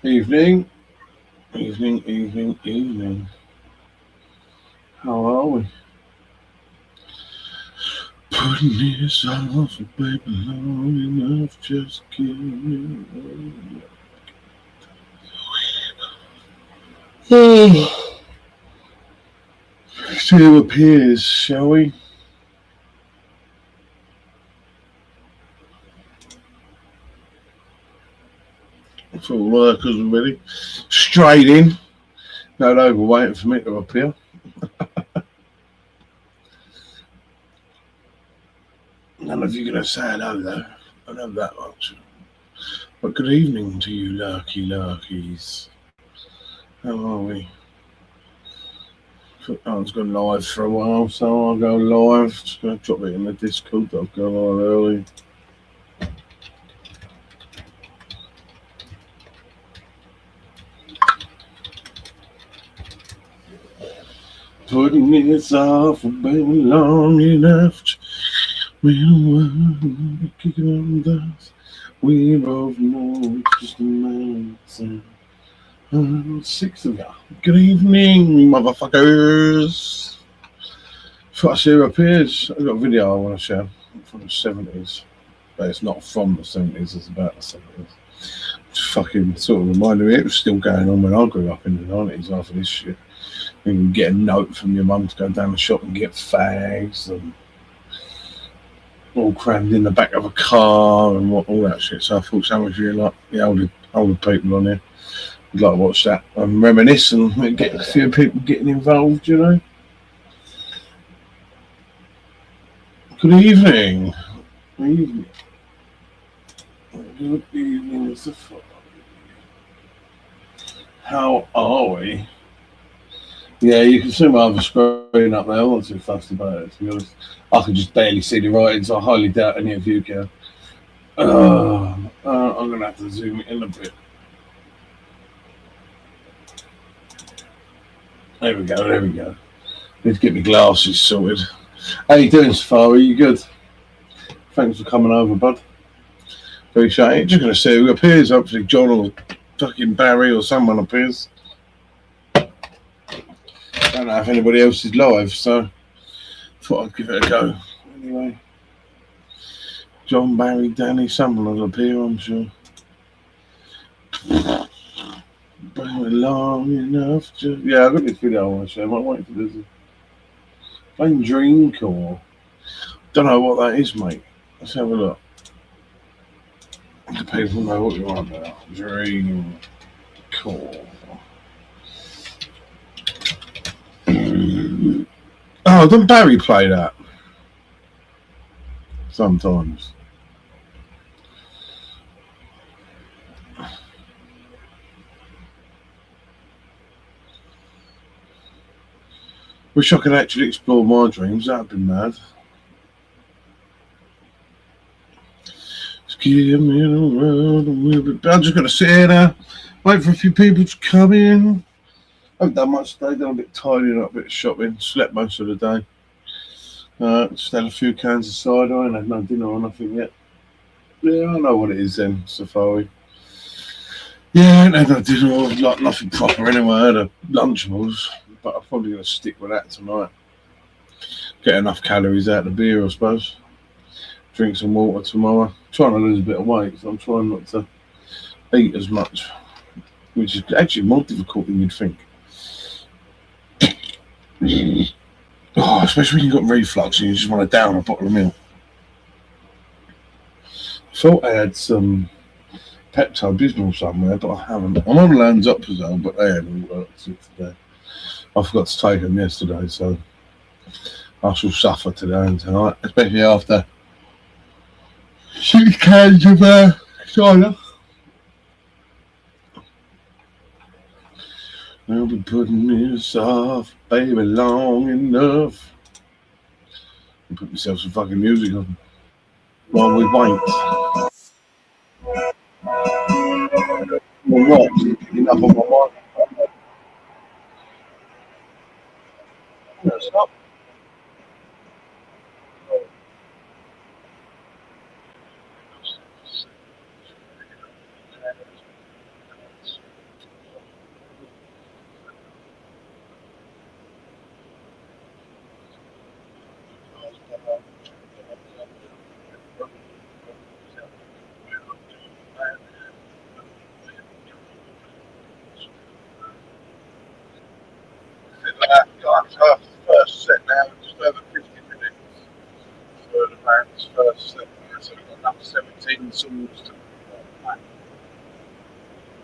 Evening, evening. How are we? Putting this off, baby, long enough. Just give me. See who appears, shall we? For workers already. Straight in. No over waiting for me to appear. None of you going to say hello, though. I know that much. But good evening to you, larkies. How are we? I was going live for a while, so I'll go live. Just going to drop it in the Discord. I'll go live early. Putting this off, baby, long enough. We don't want to kick it on dust. We both know it's just a man. Six of you. Good evening, motherfuckers. Thought I see who appears. I've got a video I want to share from the 70s. But it's not from the 70s, it's about the 70s. Just fucking sort of reminded me it was still going on when I grew up in the 90s after this shit. You can get a note from your mum to go down the shop and get fags and all crammed in the back of a car and all that shit. So I thought some of you like the older people on here would like to watch that and reminisce and get a few people getting involved, you know. Good evening. Good evening, Safari. How are we? Yeah, you can see my other screen up there. I'm not too fussed about it, to be honest. I can just barely see the writing, so I highly doubt any of you can. I'm going to have to zoom it in a bit. There we go. Need to get my glasses sorted. How you doing, Safari? You good? Thanks for coming over, bud. Appreciate it. Just going to see who appears. Hopefully John or fucking Barry or someone appears. Don't know if anybody else is live, so thought I'd give it a go. Anyway, John, Barry, Danny, someone will appear, I'm sure. Long enough to... Yeah, I've got this video I want to share. I might wait for this. Playing Dreamcore. Don't know what that is, mate. Let's have a look. The people know what you're on about. Dreamcore. Oh, doesn't Barry play that? Sometimes. Wish I could actually explore my dreams. That'd be mad. Just give me the world and we'll be... I'm just going to sit here now, wait for a few people to come in. I haven't done much today. Done a bit tidying up, a bit of shopping. Slept most of the day. Just had a few cans of cider. I ain't had no dinner or nothing yet. Yeah, I know what it is then, Safari. Yeah, I ain't had no dinner or like nothing proper anyway. I had a Lunchables, but I'm probably going to stick with that tonight. Get enough calories out of the beer, I suppose. Drink some water tomorrow. Trying to lose a bit of weight, so I'm trying not to eat as much, which is actually more difficult than you'd think. Oh, especially when you've got reflux and you just want to down a bottle of milk. I thought I had some Pepto Bismol somewhere, but I haven't. I'm on Lansoprazole, but they haven't worked today. I forgot to take them yesterday, so I shall suffer today and tonight, especially after 6 cans of cider. I'll be putting this off, baby, long enough. I'll put myself some fucking music on while we wait. Well, what? Enough on my mind. No, stop.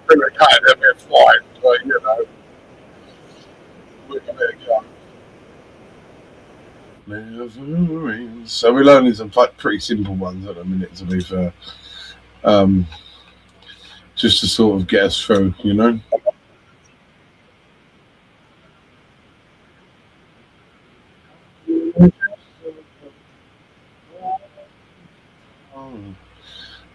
We were kind of a flight, but you know, we're gonna go. Never ends. So we're learning some pretty simple ones at the minute, to be fair. Um, just to sort of get us through, you know.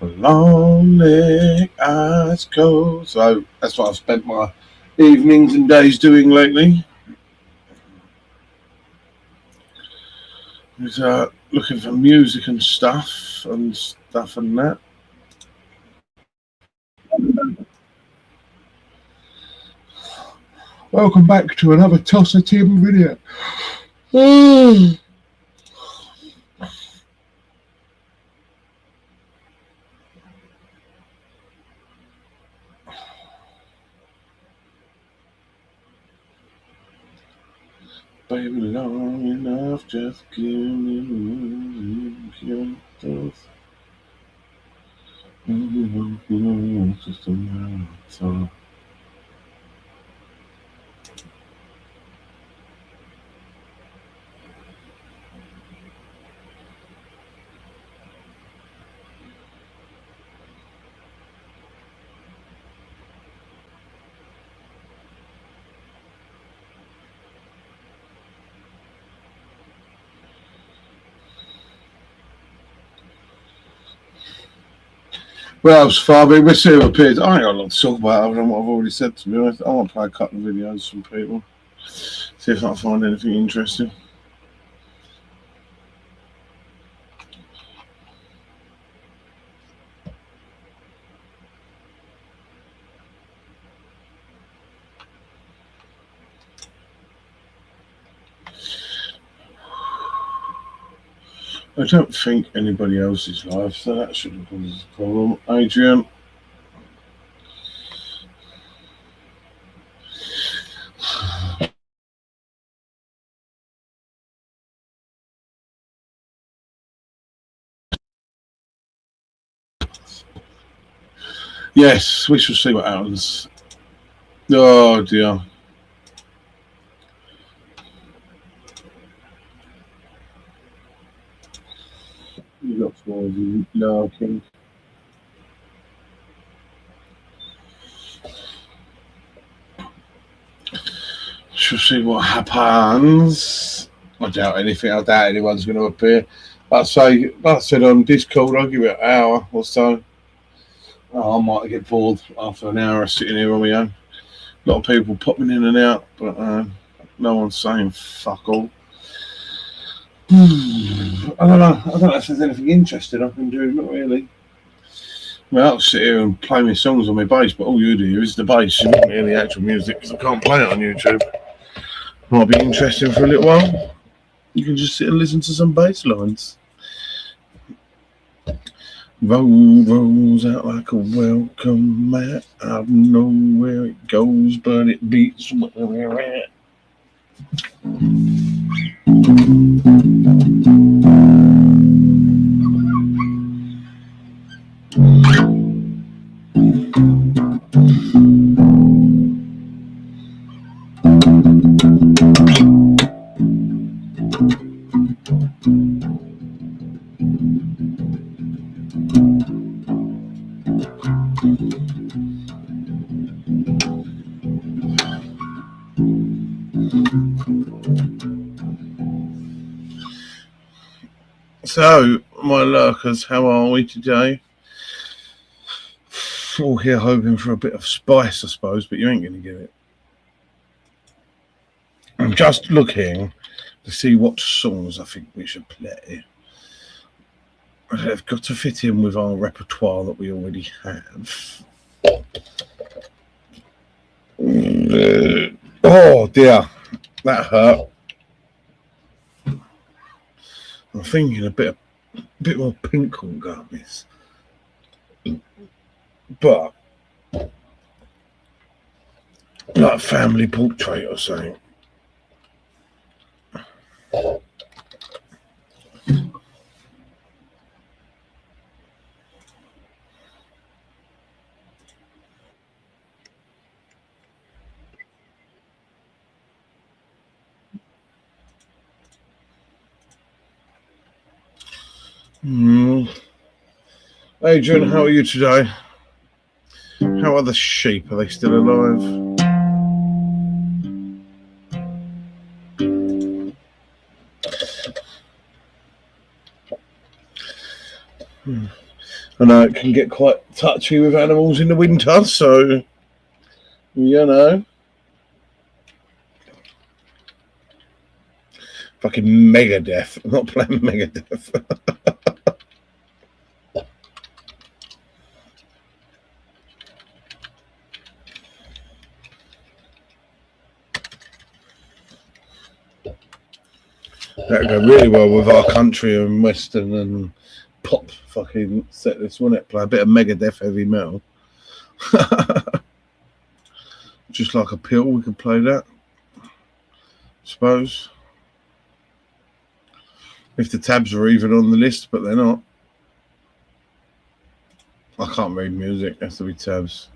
Long neck eyes closed. So that's what I've spent my evenings and days doing lately. Is looking for music and that. Welcome back to another Tosser Tim video. Baby, long enough, just give me just a matter of time. Well, Fabi, we'll see what appears. I ain't got a lot to talk about other than what I've already said, to be honest. I want to play a couple of videos from people, see if I can find anything interesting. I don't think anybody else is live, so that shouldn't cause a problem. Adrian. Yes, we shall see what happens. Oh dear. You got Swansea lurking. Shall see what happens. I doubt anything. I doubt anyone's going to appear. Like I said on Discord, I'll give it an hour or so. Oh, I might get bored after an hour of sitting here on my own. A lot of people popping in and out, but no one's saying fuck all. I don't know. I don't know if there's anything interesting I can do. Not really. Well, I'll sit here and play my songs on my bass, but all you do is the bass. You don't hear the actual music because I can't play it on YouTube. Might be interesting for a little while. You can just sit and listen to some bass lines. Rolls out like a welcome mat. I don't know where it goes, but it beats where we're at. So, my lurkers, how are we today? All here hoping for a bit of spice, I suppose, but you ain't going to get it. I'm just looking to see what songs I think we should play. They've got to fit in with our repertoire that we already have. Oh dear, that hurt. I'm thinking a bit more pink on garnish, but like family portrait or something. Mm. Adrian, how are you today? How are the sheep? Are they still alive? I know it can get quite touchy with animals in the winter, so you know. Fucking Megadeth. I'm not playing Megadeth. That'd go really well with our country and western and pop fucking set this, wouldn't it? Play a bit of Megadeth heavy metal. Just like a pill, we could play that. I suppose. If the tabs are even on the list, but they're not. I can't read music, it has to be tabs.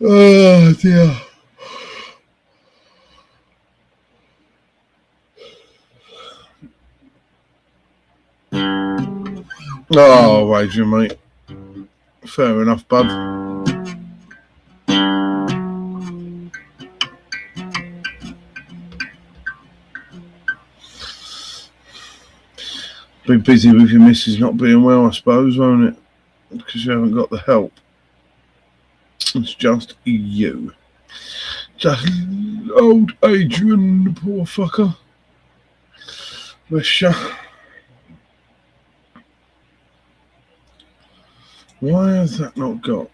Oh dear. Oh, Adrian, mate. Fair enough, bud. Be busy with your missus not being well, I suppose, won't it? Because you haven't got the help. It's just you. Just old Adrian, the poor fucker. Bless you. Why has that not got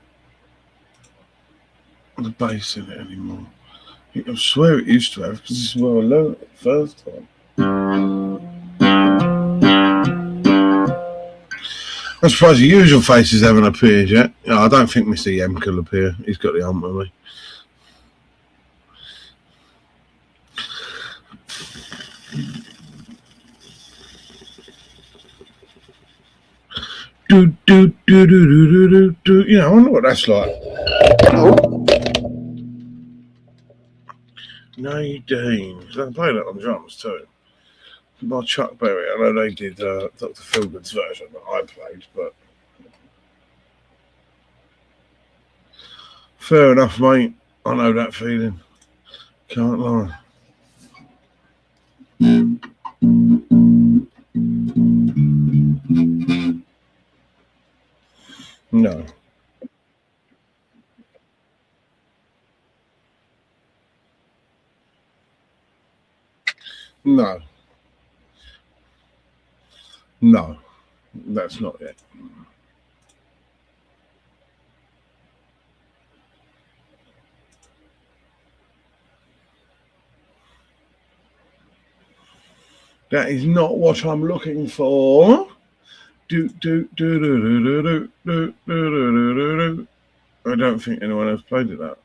the bass in it anymore? I swear it used to have, because this is where I learned it first time. I'm surprised the usual faces haven't appeared yet. I don't think Mr. Yemk will appear. He's got the hump with me. Do. I wonder what that's like. Oh. Nadine. I can play that on drums too. By Chuck Berry. I know they did Dr. Feelgood's version that I played, but fair enough, mate. I know that feeling. Can't lie. No. No. No. That's not it. That is not what I'm looking for. I don't think anyone else played it that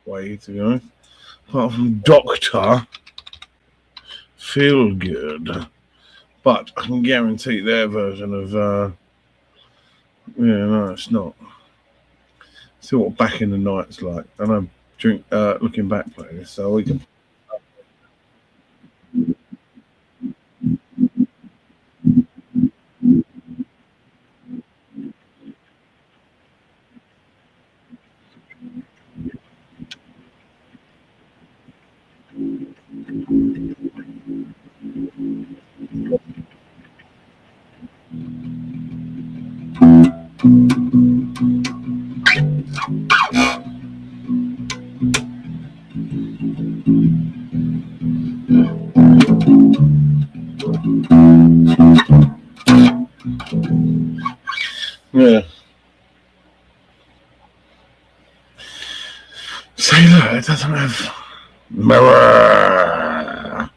way, to be honest. Apart from Doctor Feelgood. But I can guarantee their version of no, it's not. See what Back in the Night's like. I know looking back playing this, so we can. Yeah. See, look, it doesn't have mirror.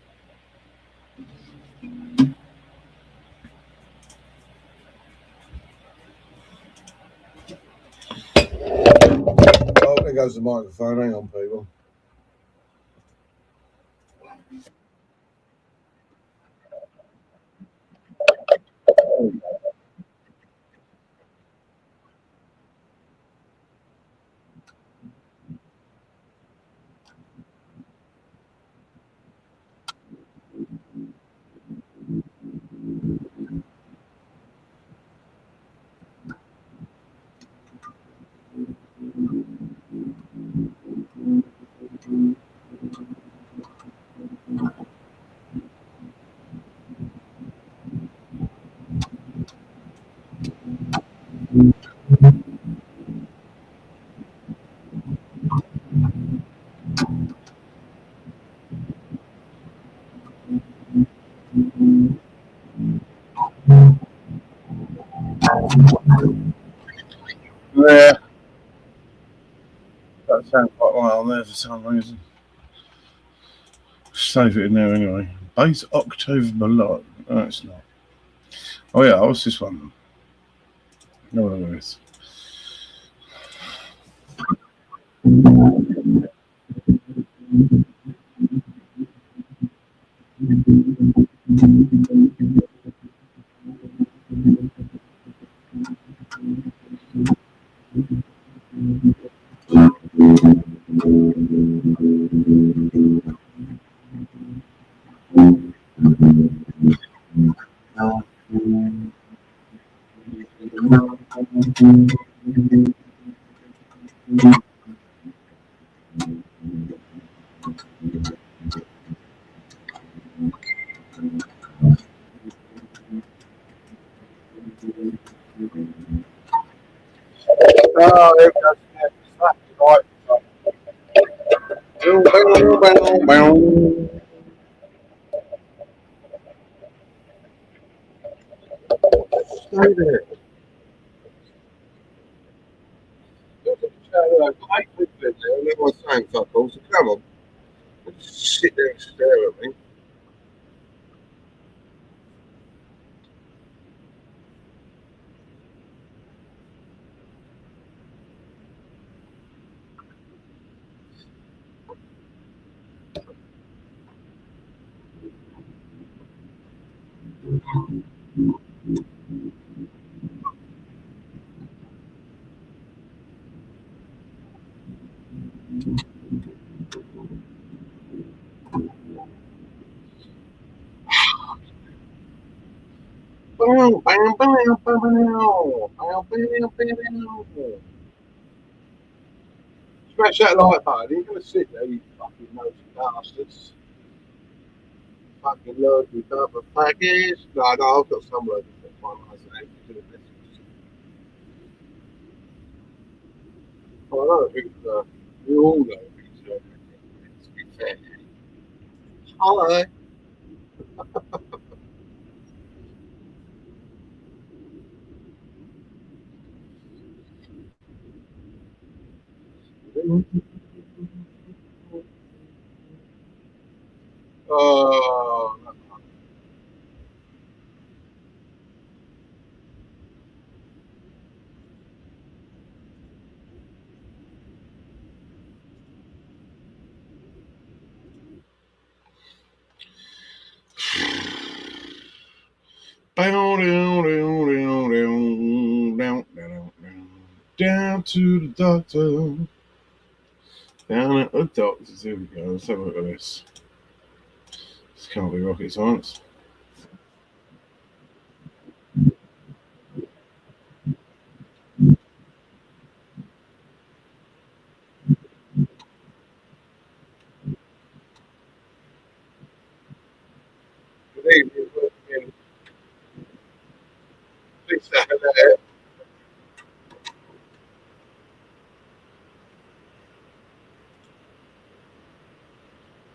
Oh, there goes the microphone. Hang on, people. Yeah, that sounds quite well there for some reason. Save it in there anyway. Base octave ballad. No, it's not. Oh yeah, what's this one? No, no, no, it's oh, there it goes. Yeah, exactly right. Bow, bow, bow. Stay there. I think that everyone's saying fuck all, so come on. Just sit there and stare at me. Bow, bow, bow, bow, bow. Bow, bow, bow, bow. Smash that like button. You're going to sit there, you fucking nosy bastards. Fucking load me up a package. No, no, I've got some load of one. I say, do this. I don't think we all know it's to be fair. Hello. Oh, down to the doctor. Down at the doctor's. Here we go. Let's have a look at this. This can't be rocket science. Good evening. Please say hello.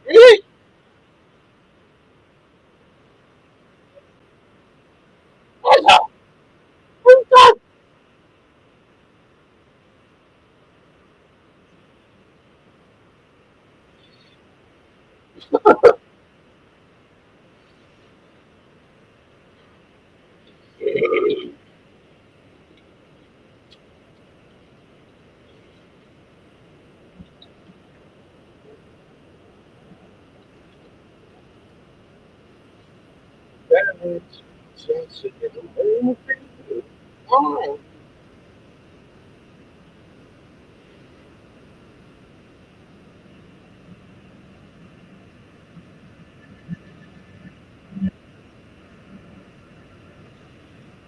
Really? What's up? What's up? That's just a little thing. Oh,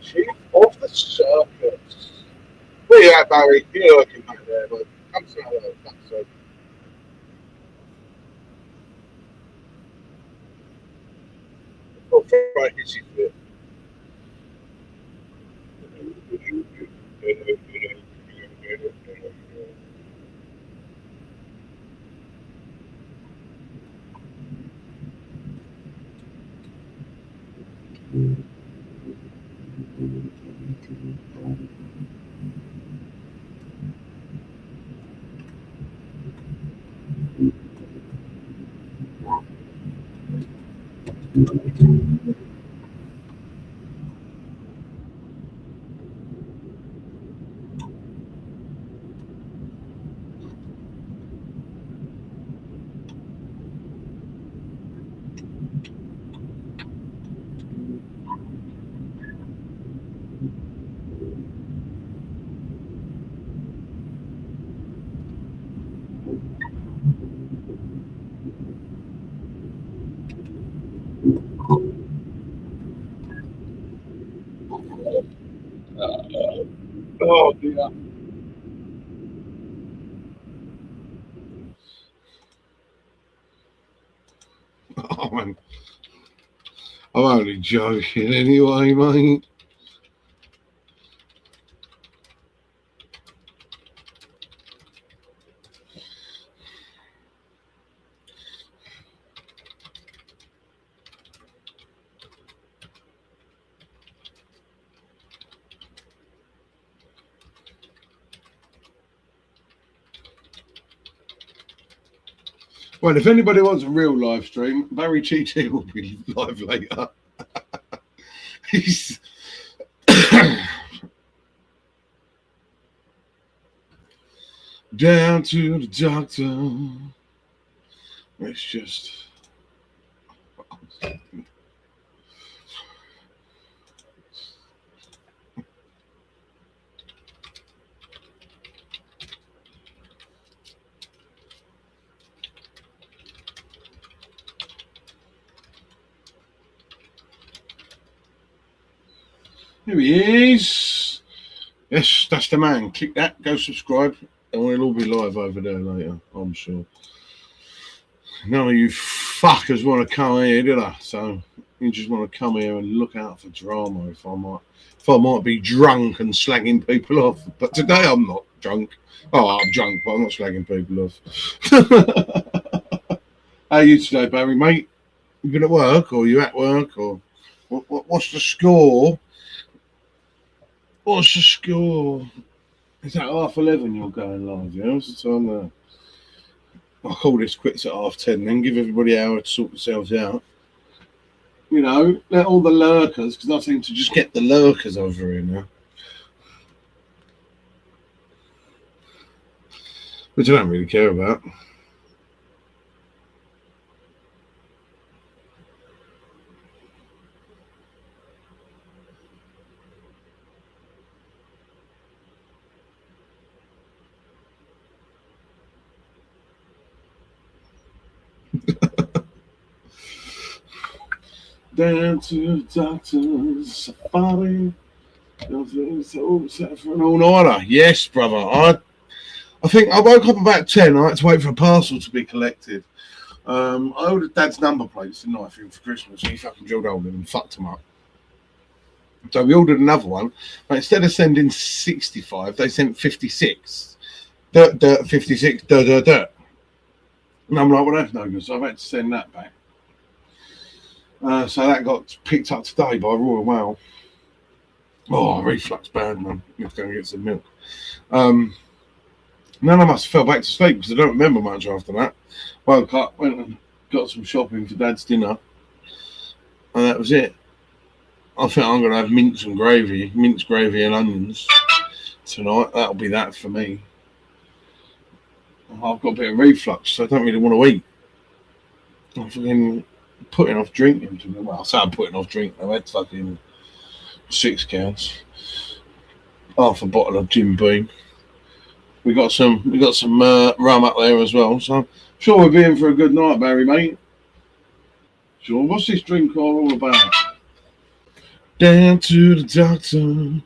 chief of the circus. Where you at, Barry? You're looking back there, but come to another episode. Oh, right, hits you. Oh dear. Oh, man. I'm only joking anyway, mate. Well, if anybody wants a real live stream, Barry TT will be live later. He's down to the doctor. It's just. Here he is. Yes, that's the man. Click that, go subscribe, and we'll all be live over there later, I'm sure. None of you fuckers want to come here, do they? So you just want to come here and look out for drama if I might be drunk and slagging people off. But today I'm not drunk. Oh, I'm drunk, but I'm not slagging people off. How are you today, Barry, mate? You been at work, or you at work, or what's the score? What's the score? Is that 11:30 you're going live? Yeah, what's the time there? I'll call this quits at 10:30, then give everybody an hour to sort themselves out. You know, let all the lurkers, because I seem to just get the lurkers over here now. Which I don't really care about. Down to the doctor's safari. It's all set for an all-nighter. Yes, brother. I think I woke up about 10. I had to wait for a parcel to be collected. I ordered Dad's number plates, didn't I, for him for Christmas. He fucking drilled hole in them and fucked them up. So we ordered another one, but instead of sending 65, they sent 56. Dirt, 56, dirt. And I'm like, well, that's no good. So I've had to send that back. So that got picked up today by Royal Mail. Oh, reflux bad, man. You have to go and get some milk. Then I must have fell back to sleep because I don't remember much after that. Woke up, went and got some shopping for Dad's dinner, and that was it. I think I'm going to have mince gravy and onions tonight. That'll be that for me. I've got a bit of reflux, so I don't really want to eat. I'm fucking putting off drinking. Well, I say I'm putting off drinking. I had fucking 6 cans, half a bottle of Jim Beam. We got some rum up there as well. So I'm sure we'll be in for a good night, Barry, mate. Sure. What's this drink all about? Down to the doctor.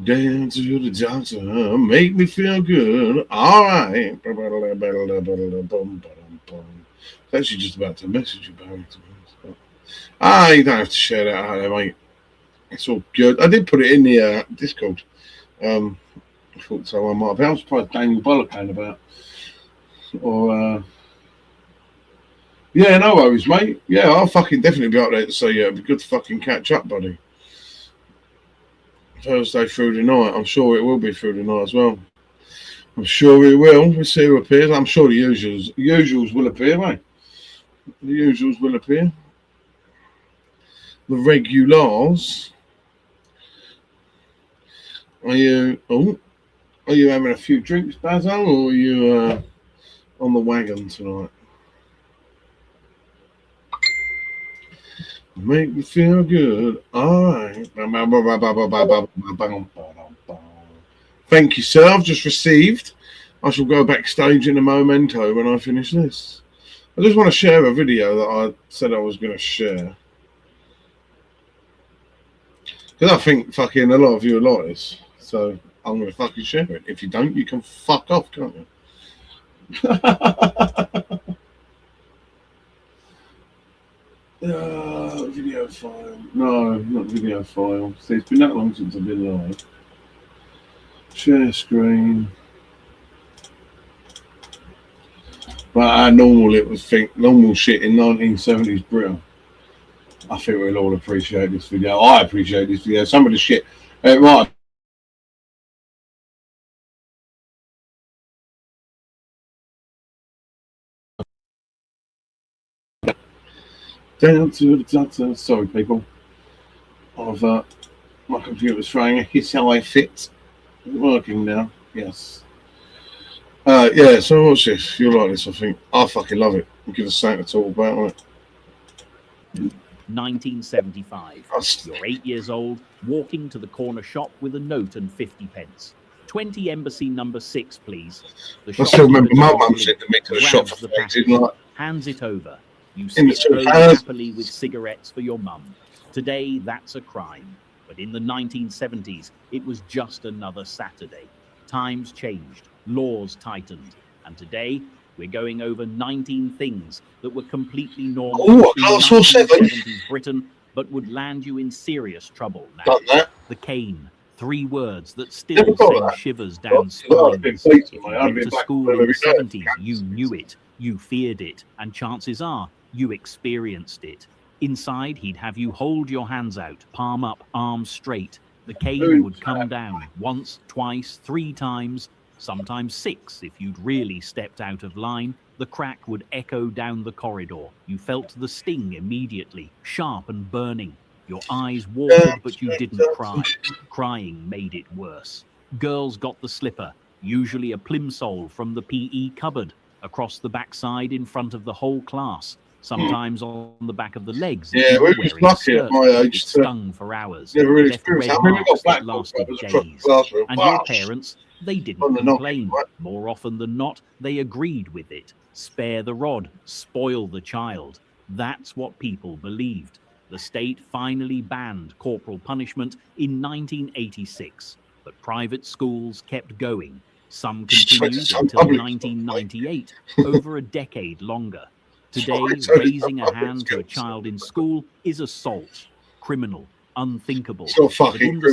Down to the doctor. Make me feel good. All right. I'm actually just about to message you, Barry. You don't have to share that out there, mate. It's all good. I did put it in the Discord. I thought someone might have. I was surprised Daniel Bullock came about. Or, yeah, no worries, mate. Yeah, I'll fucking definitely be up there to say, yeah, it'd be good to fucking catch up, buddy. Thursday through the night. I'm sure it will be through the night as well. I'm sure it will. We'll see who appears. I'm sure the usuals will appear, mate. The usuals will appear. The regulars. Are you having a few drinks, Basil, or are you on the wagon tonight? Make me feel good. All right. Thank you, sir. I've just received. I shall go backstage in a momento when I finish this. I just want to share a video that I said I was going to share. Because I think fucking a lot of you like this. So I'm going to fucking share it. If you don't, you can fuck off, can't you? Video file. No, not video file. See, it's been that long since I've been live. Share screen. But normal shit in 1970s Britain. I think we'll all appreciate this video. I appreciate this video. Some of the shit. It might. Down to the doctor. Sorry, people. My computer's throwing a hit how I fit. It's working now. Yes. Yeah, so what's this? You'll like this, I think. I fucking love it. I'll give us something to talk about, right? 1975. You're 8 years old, walking to the corner shop with a note and 50 pence. 20 Embassy number 6, please. I still remember my mum said to me to the shop for hands it over. You sit home happily with cigarettes for your mum. Today, that's a crime. But in the 1970s, it was just another Saturday. Times changed, laws tightened, and today we're going over 19 things that were completely normal in 1970s Britain, but would land you in serious trouble now. The cane, 3 words that still send shivers down spines. If you went to school in the 70s, you knew it, you feared it, and chances are you experienced it. Inside, he'd have you hold your hands out, palm up, arms straight. The cane would come down once, twice, 3 times, sometimes 6 if you'd really stepped out of line. The crack would echo down the corridor. You felt the sting immediately, sharp and burning. Your eyes watered, but you didn't cry. Crying made it worse. Girls got the slipper, usually a plimsoll from the PE cupboard, across the backside in front of the whole class. Sometimes on the back of the legs. Yeah, we were lucky at my age. It stung for hours. Never really left red marks that lasted days. And your parents, they didn't complain. More often than not, they agreed with it. Spare the rod, spoil the child. That's what people believed. The state finally banned corporal punishment in 1986, but private schools kept going. Some continued until 1998, over a decade longer. Today, raising a hand to a child in school is assault, criminal, unthinkable. But in the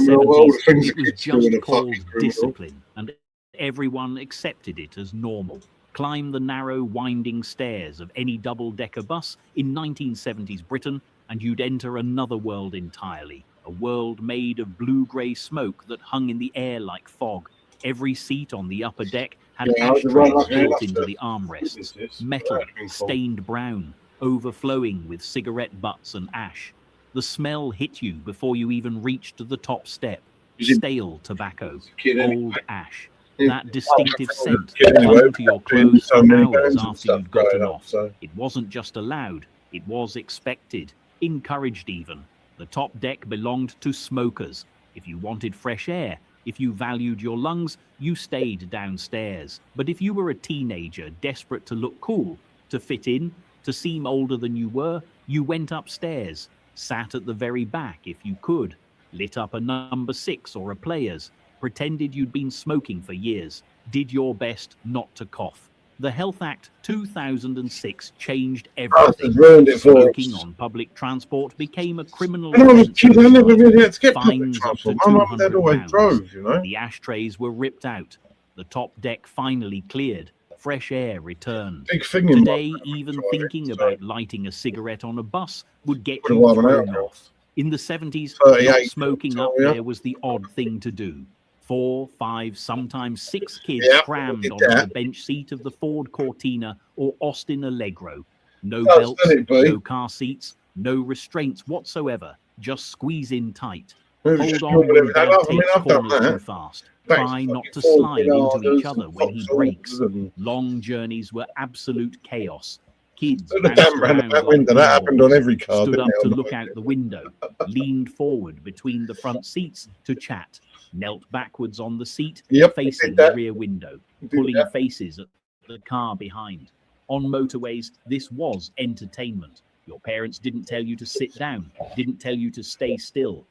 70s, it was just called discipline, and everyone accepted it as normal. Climb the narrow, winding stairs of any double-decker bus in 1970s Britain, and you'd enter another world entirely, a world made of blue-grey smoke that hung in the air like fog. Every seat on the upper deck had ashtrays built into the armrests, metal, stained brown, overflowing with cigarette butts and ash. The smell hit you before you even reached the top step. Stale tobacco, old ash. That distinctive scent clung to your clothes for hours after you'd gotten off. It wasn't just allowed, it was expected, encouraged even. The top deck belonged to smokers. If you wanted fresh air, if you valued your lungs, you stayed downstairs. But if you were a teenager desperate to look cool, to fit in, to seem older than you were, you went upstairs, sat at the very back if you could, lit up a number 6 or a Players, pretended you'd been smoking for years, did your best not to cough. The Health Act 2006 changed everything. Smoking on public transport became a criminal offence. I never really had to get fines up to £200. The ashtrays were ripped out. The top deck finally cleared. Fresh air returned. Today, even thinking about lighting a cigarette on a bus would get you thrown off. In the 70s, not smoking up there was the odd thing to do. 4, 5, sometimes 6 kids crammed onto the bench seat of the Ford Cortina or Austin Allegro. No belts, no car seats, no restraints whatsoever. Just squeeze in tight. Hold on when Dad takes corners too fast. Try not to slide into each other when he brakes. Long journeys were absolute chaos. Kids bounced around like window. That happened on every car. Stood up to look out the window, leaned forward between the front seats to chat, knelt backwards on the seat, facing the rear window, pulling faces at the car behind. On motorways, this was entertainment. Your parents didn't tell you to sit down, didn't tell you to stay still.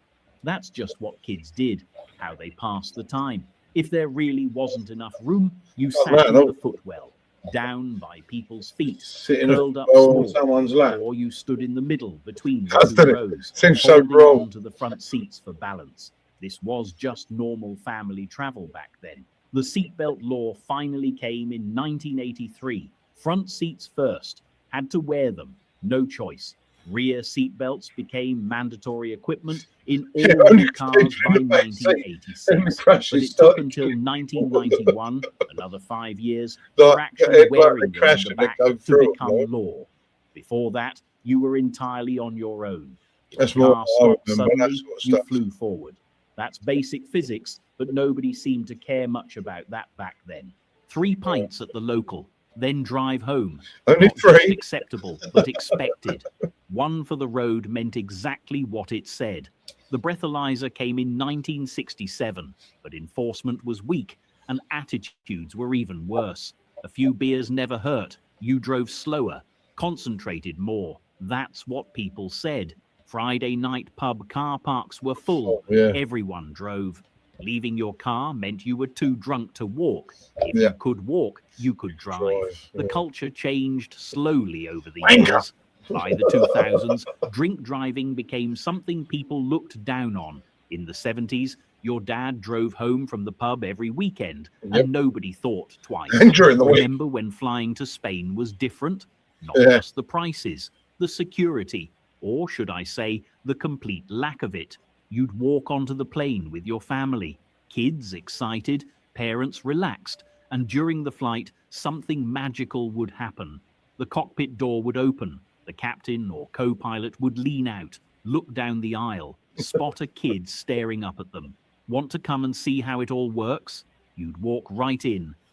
That's just what kids did, how they passed the time. If there really wasn't enough room, you sat in the footwell, down by people's feet, curled up small, someone's lap, or you stood in the middle between the two rows, holding on to the front seats for balance. This was just normal family travel back then. The seatbelt law finally came in 1983. Front seats first. Had to wear them. No choice. Rear seatbelts became mandatory equipment in all new cars by 1986. But it took until 1991, another 5 years, for actually wearing them in the back to become law. Before that, you were entirely on your own. If the car stopped suddenly, you flew forward. That's basic physics, but nobody seemed to care much about that back then. 3 pints at the local, then drive home. Only Not 3. just acceptable, but expected. 1 for the road meant exactly what it said. The breathalyzer came in 1967, but enforcement was weak, and attitudes were even worse. A few beers never hurt. You drove slower, concentrated more. That's what people said. Friday night pub car parks were full. Everyone drove. Leaving your car meant you were too drunk to walk. If you could walk, you could drive. The culture changed slowly over the years. By the 2000s, drink driving became something people looked down on. In the 70s, your dad drove home from the pub every weekend, and nobody thought twice. Remember when flying to Spain was different? Not just the prices, the security, or should I say, the complete lack of it. You'd walk onto the plane with your family, kids excited, parents relaxed, and during the flight, something magical would happen. The cockpit door would open, the captain or co-pilot would lean out, look down the aisle, spot a kid staring up at them. Want to come and see how it all works? You'd walk right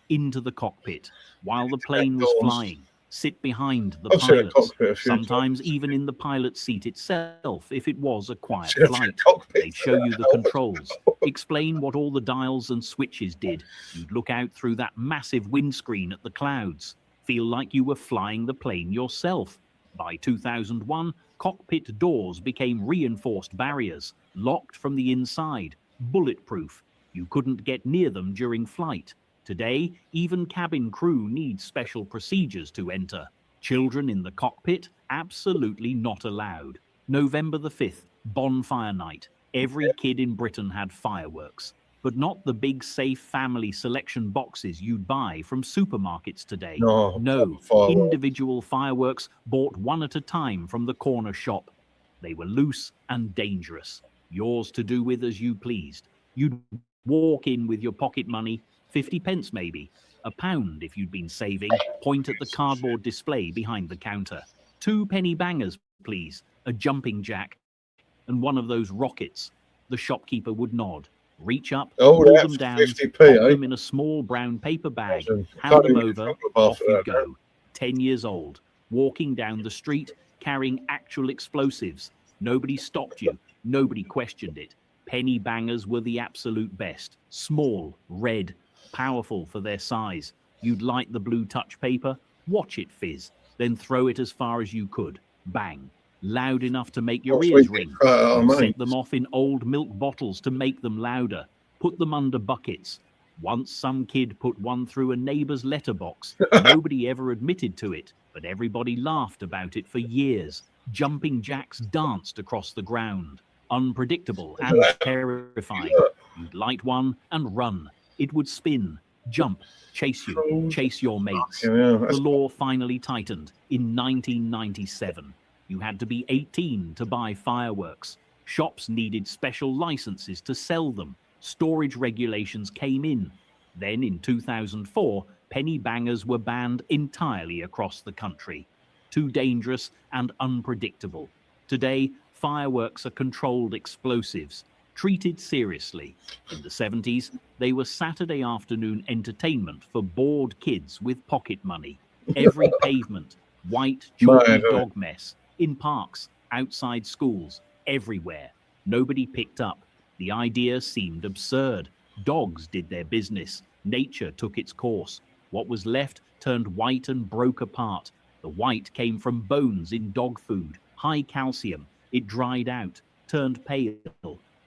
into the cockpit, while the plane was flying. Sit behind the pilots, sometimes even in the pilot's seat itself, if it was a quiet flight. They'd show you the controls, explain what all the dials and switches did. You'd look out through that massive windscreen at the clouds, feel like you were flying the plane yourself. By 2001, cockpit doors became reinforced barriers, locked from the inside, bulletproof. You couldn't get near them during flight. Today, even cabin crew need special procedures to enter. Children in the cockpit, absolutely not allowed. November the 5th, bonfire night. Every kid in Britain had fireworks, but not the big safe family selection boxes you'd buy from supermarkets today. No, individual fireworks bought one at a time from the corner shop. They were loose and dangerous, yours to do with as you pleased. You'd walk in with your pocket money, 50 pence maybe, £1 if you'd been saving, point at the cardboard display behind the counter. 2 penny bangers, please, a jumping jack, and one of those rockets. The shopkeeper would nod, reach up, pull them down, pop them in a small brown paper bag, hand them over, off you go. 10 years old, walking down the street, carrying actual explosives. Nobody stopped you, nobody questioned it. Penny bangers were the absolute best. Small, red, powerful for their size. You'd light the blue touch paper, watch it fizz, then throw it as far as you could. Bang. Loud enough to make your ears ring. Set them off in old milk bottles to make them louder. Put them under buckets. Once some kid put one through a neighbor's letterbox. Nobody ever admitted to it, but everybody laughed about it for years. Jumping jacks danced across the ground. Unpredictable and terrifying. You'd light one and run. It would spin, jump, chase you, chase your mates. The law finally tightened in 1997. You had to be 18 to buy fireworks. Shops needed special licenses to sell them. Storage regulations came in. Then in 2004, penny bangers were banned entirely across the country. too dangerous and unpredictable. Today, fireworks are controlled explosives, treated seriously. In the 70s, they were Saturday afternoon entertainment for bored kids with pocket money. Every pavement, white, chalky dog mess, in parks, outside schools, everywhere. Nobody picked up. The idea seemed absurd. Dogs did their business. Nature took its course. What was left turned white and broke apart. The white came from bones in dog food, high calcium. It dried out, turned pale.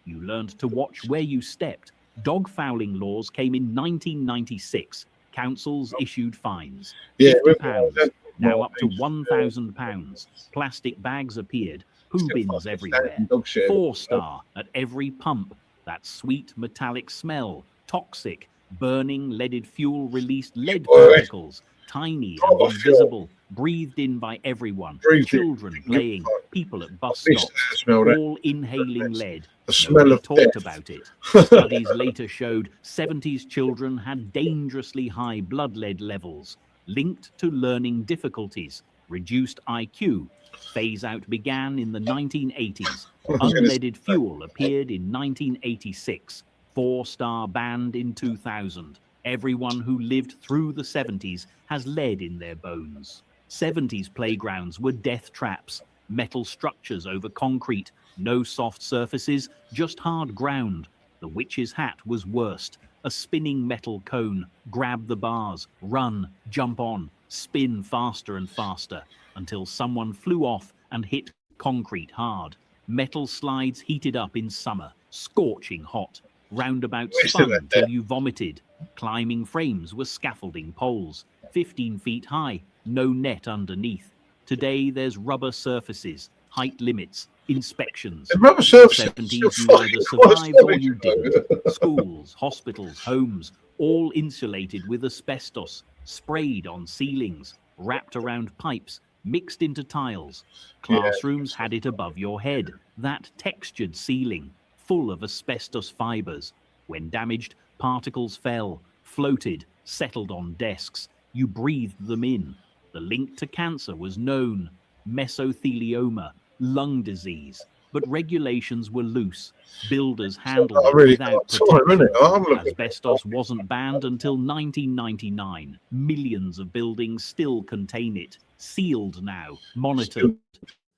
You learned to watch where you stepped. Dog fouling laws came in 1996. Councils issued fines. £50, now up to £1,000. Plastic bags appeared. Poo bins everywhere. 4-star at every pump. That sweet metallic smell. Toxic. Burning leaded fuel released lead particles. Tiny and invisible. Breathed in by everyone. Children playing. People at bus stops. All inhaling lead. Nobody talked about it. Studies later showed 70s children had dangerously high blood lead levels, linked to learning difficulties, reduced IQ. Phase out began in the 1980s. Unleaded fuel appeared in 1986. 4-star banned in 2000. Everyone who lived through the 70s has lead in their bones. 70s playgrounds were death traps, metal structures over concrete, no soft surfaces, just hard ground. The witch's hat was worst. A spinning metal cone. Grab the bars, run, jump on, spin faster and faster until someone flew off and hit concrete hard. Metal slides heated up in summer, scorching hot. Roundabouts spun till you vomited. Climbing frames were scaffolding poles, 15 feet high, no net underneath. Today there's rubber surfaces, height limits, inspections. The rubber surfaces 70s, you either survived or you didn't. Schools, hospitals, homes, all insulated with asbestos, sprayed on ceilings, wrapped around pipes, mixed into tiles. Classrooms had it above your head, that textured ceiling, full of asbestos fibers. When damaged, particles fell, floated, settled on desks. You breathed them in. The link to cancer was known, mesothelioma, lung disease, but regulations were loose. Builders handled it without protection. Asbestos wasn't banned until 1999. Millions of buildings still contain it, sealed now, monitored.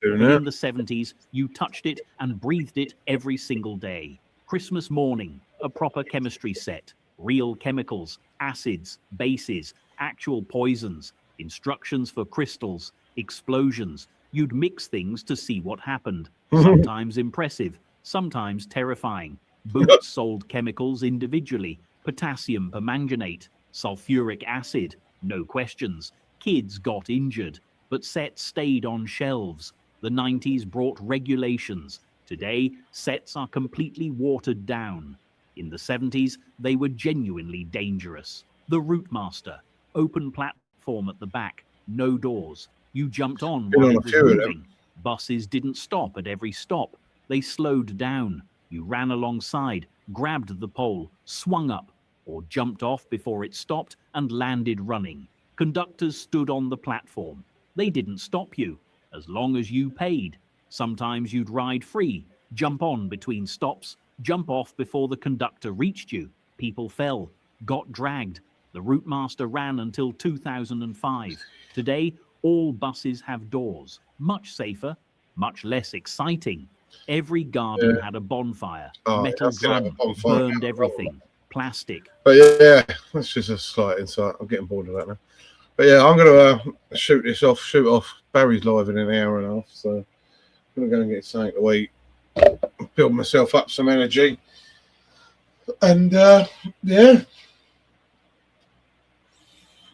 In the 70s, you touched it and breathed it every single day. Christmas morning, a proper chemistry set, real chemicals, acids, bases, actual poisons, instructions for crystals, explosions. You'd mix things to see what happened. Sometimes impressive, sometimes terrifying. Boots sold chemicals individually. Potassium permanganate, sulfuric acid, no questions. Kids got injured, but sets stayed on shelves. The 90s brought regulations. Today, sets are completely watered down. In the 70s, they were genuinely dangerous. The Routemaster, open platform at the back, no doors. You jumped on while it was moving. Buses didn't stop at every stop. They slowed down. You ran alongside, grabbed the pole, swung up, or jumped off before it stopped and landed running. Conductors stood on the platform. They didn't stop you, as long as you paid. Sometimes you'd ride free, jump on between stops, jump off before the conductor reached you. People fell, got dragged. The Routemaster ran until 2005. Today, all buses have doors. Much safer, much less exciting. Every garden had a bonfire. Metal drum burned everything. Plastic. But yeah, that's just a slight insight. I'm getting bored of that now. But yeah, I'm going to shoot off. Barry's live in an hour and a half, so I'm going to go and get something to eat, build myself up some energy. And yeah,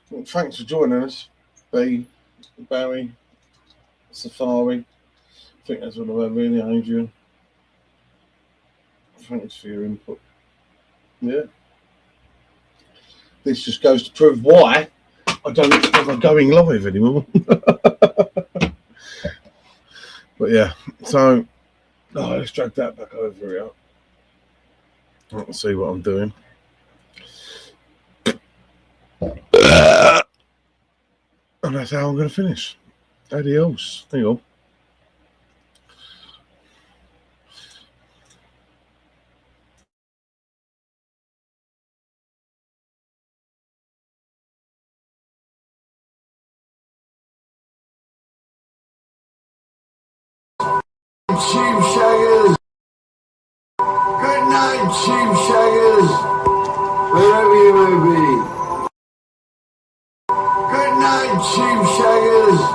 well, thanks for joining us, B, Barry, Safari. I think that's what I've really, Adrian. Thanks for your input. Yeah. This just goes to prove why I don't bother going live anymore. But yeah, so let's drag that back over here. Let's see what I'm doing. And that's how I'm going to finish. Adios. Hang on. Cheap shaggers. Good night, cheap shaggers. Wherever you may be.